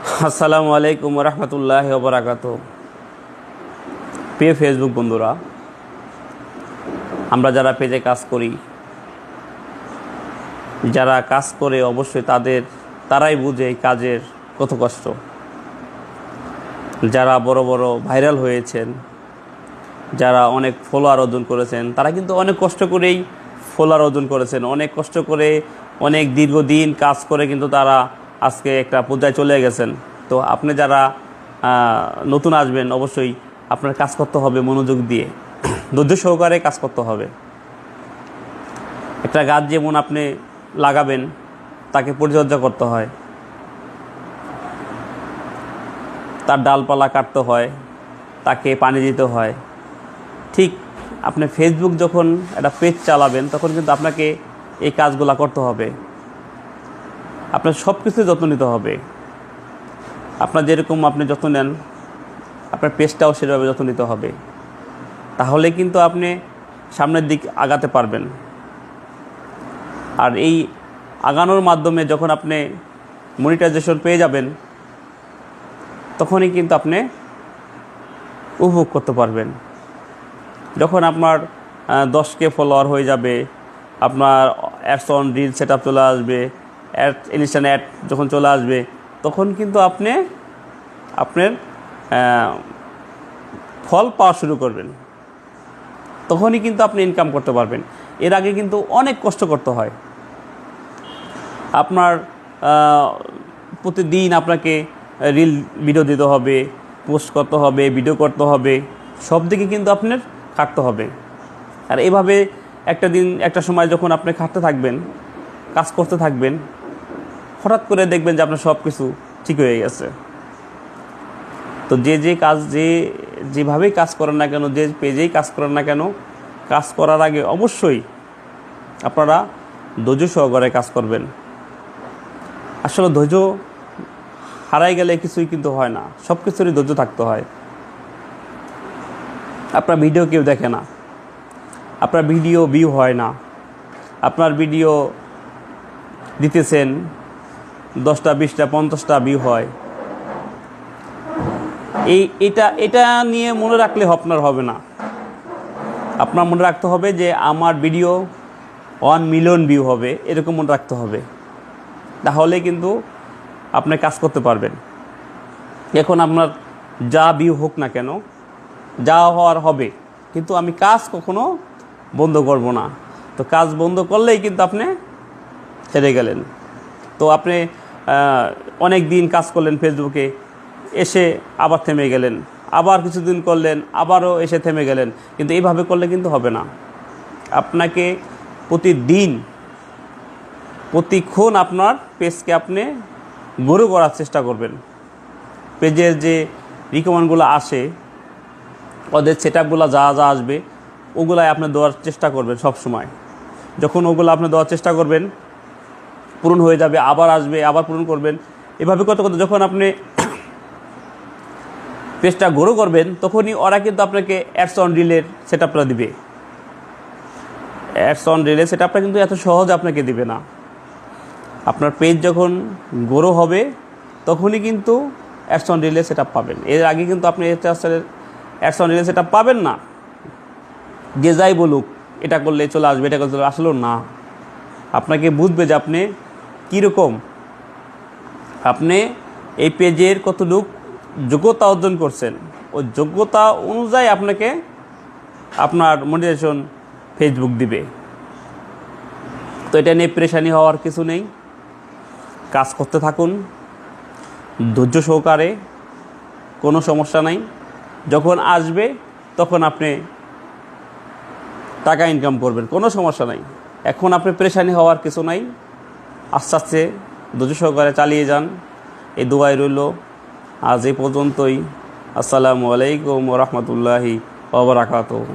আসসালামু আলাইকুম রহমতুল্লাহি ওয়া বারাকাতুহু। প্রিয় ফেসবুক বন্ধুরা, আমরা যারা পেজে কাজ করি, যারা কাজ করে অবশ্যই তারাই বুঝে এই কাজের কত কষ্ট। যারা বড় বড় ভাইরাল হয়েছেন, যারা অনেক ফলোয়ার অর্জন করেছেন, তারা কিন্তু অনেক কষ্ট করেই ফলোয়ার অর্জন করেছেন, অনেক কষ্ট করে অনেক দীর্ঘদিন কাজ করে কিন্তু তারা আজকে একটা পর্যায়ে চলে গেছেন। তো আপনি যারা নতুন আসবেন, অবশ্যই আপনার কাজ করতে হবে মনোযোগ দিয়ে, ধৈর্য সহকারে কাজ করতে হবে। একটা গাছ যেমন আপনি লাগাবেন, তাকে পরিচর্যা করতে হয়, তার ডালপালা কাটতে হয়, তাকে পানি দিতে হয়। ঠিক আপনি ফেসবুক যখন একটা পেজ চালাবেন, তখন কিন্তু আপনাকে এই কাজগুলো করতে হবে। আপনার সব কিছু যত্ন নিতে হবে। আপনার যেরকম আপনি যত্ন নেন, আপনার পেজটাও সেভাবে যত্ন নিতে হবে। তাহলে কিন্তু আপনি সামনের দিক আগাতে পারবেন। আর এই আগানোর মাধ্যমে যখন আপনি মনিটাইজেশন পেয়ে যাবেন, তখনই কিন্তু আপনি উপভোগ করতে পারবেন। যখন আপনার 10K ফলোয়ার হয়ে যাবে, আপনার ads on reel set up চলে আসবে, ইনস্ট্যান্ট অ্যাড যখন চলে আসবে, তখন কিন্তু আপনি আপনার ফল পাওয়া শুরু করবেন। তখনই কিন্তু আপনি ইনকাম করতে পারবেন। এর আগে কিন্তু অনেক কষ্ট করতে হয়। আপনার প্রতিদিন আপনাকে রিল ভিডিও দিতে হবে, পোস্ট করতে হবে, ভিডিও করতে হবে, সব দিকে কিন্তু আপনার খাটতে হবে। আর এভাবে একটা সময় যখন আপনি খাটতে থাকবেন, কাজ করতে থাকবেন, হঠাৎ করে দেখবেন যে আপনার সব কিছু ঠিক হয়ে গেছে। তো যেভাবেই কাজ করেন না কেন, যে পেজেই কাজ করেন না কেন, কাজ করার আগে অবশ্যই আপনারা ধৈর্য সহকারে কাজ করবেন। আসলে ধৈর্য হারাই গেলে কিছুই কিন্তু হয় না, সব কিছুরই ধৈর্য থাকতে হয়। আপনার ভিডিও কেউ দেখে না, আপনার ভিডিও ভিউ হয় না, আপনার ভিডিও দিতেছেন 10টা 20টা 50টা ভিউ হয়, এটা নিয়ে মনে রাখলে আপনার হবে না। আপনার মনে রাখতে হবে যে আমার ভিডিও 1 মিলিয়ন ভিউ হবে, এরকম মনে রাখতে হবে। তাহলে কিন্তু আপনি কাজ করতে পারবেন। এখন আপনার যা ভিউ হোক না কেন, যা হওয়ার হবে, কিন্তু আমি কাজ কখনো বন্ধ করব না। তো কাজ বন্ধ করলেই কিন্তু আপনি হেরে গেলেন। তো আপনি অনেক দিন কাজ করলেন ফেসবুকে, এসে আবার থেমে গেলেন, আবার কিছুদিন করলেন, আবারও এসে থেমে গেলেন। কিন্তু এইভাবে করলে কিন্তু হবে না। আপনাকে প্রতিক্ষণ আপনার পেজকে আপনি গ্রো করার চেষ্টা করবেন। পেজের যে রিকমেন্ডগুলো আসে, ওদের সেট আপগুলো যা আসবে, ওগুলাই আপনি দেওয়ার চেষ্টা করবেন সব সময়। যখন ওগুলো আপনি দেওয়ার চেষ্টা করবেন, পূরণ হয়ে যাবে, আবার আসবে, আবার পূরণ করবেন। এভাবে করতে করতে যখন আপনি পেজটা গ্রো করবেন, তখনই ওরা কিন্তু আপনাকে অ্যাডস অন রিলের সেট আপটা দিবে। অ্যাডস অন রিলের সেট আপটা কিন্তু এত সহজ আপনাকে দিবে না। আপনার পেজ যখন গ্রো হবে, তখনই কিন্তু অ্যাডস অন রিলের সেট আপ পাবেন। এর আগে কিন্তু আপনি অ্যাডস অন রিলের সেট আপ পাবেন না। যে যাই বলুক, এটা করলে চলে আসবে, এটা করলে চলে আসলেও না। আপনাকে বুঝবে যে আপনি কীরকম, আপনি এই পেজের কতটুক যোগ্যতা অর্জন করছেন। ওই যোগ্যতা অনুযায়ী আপনাকে আপনার মনিটাইজেশন ফেসবুক দিবে। তো এটা নিয়ে পেরেশানি হওয়ার কিছু নেই। কাজ করতে থাকুন ধৈর্য সহকারে, কোনো সমস্যা নাই। যখন আসবে তখন আপনি টাকা ইনকাম করবেন, কোনো সমস্যা নাই। এখন আপনি পেরেশানি হওয়ার কিছু নাই। আস্তে আস্তে ধৈর্য সহকারে চালিয়ে যান। এই দোয়াই রইল। আজ এই পর্যন্তই। আসসালামু আলাইকুম ওয়া রাহমাতুল্লাহি ওয়া বারাকাতুহু।